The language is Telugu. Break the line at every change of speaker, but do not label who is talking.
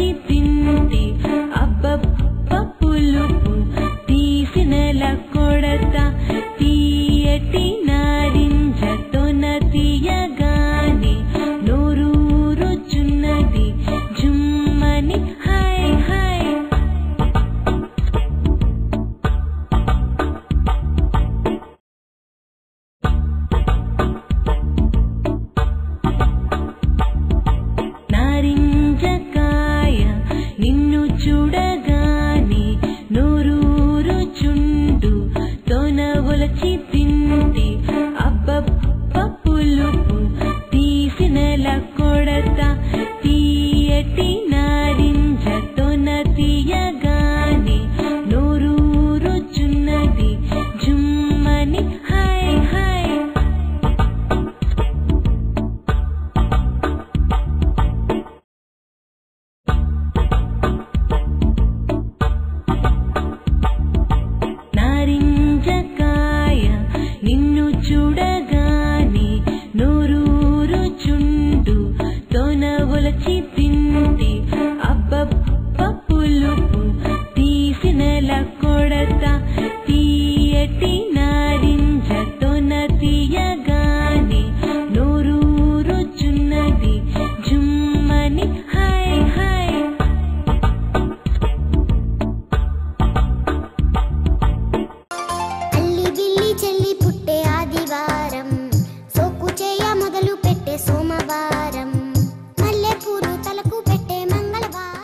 ఒలచి తింటి అబ్బబ్బ పులుపు తీసినెల కొడత తీయటి నారింజ తొన తీయగానే నోరూరుచున్నది జుమ్మని హై హై నారింజకాయ నిన్ను చూడగానే నోరూరుచుండు తొన ఒలచి తింటి అబ్బబ్బ పులుపు తీసినెల కొడత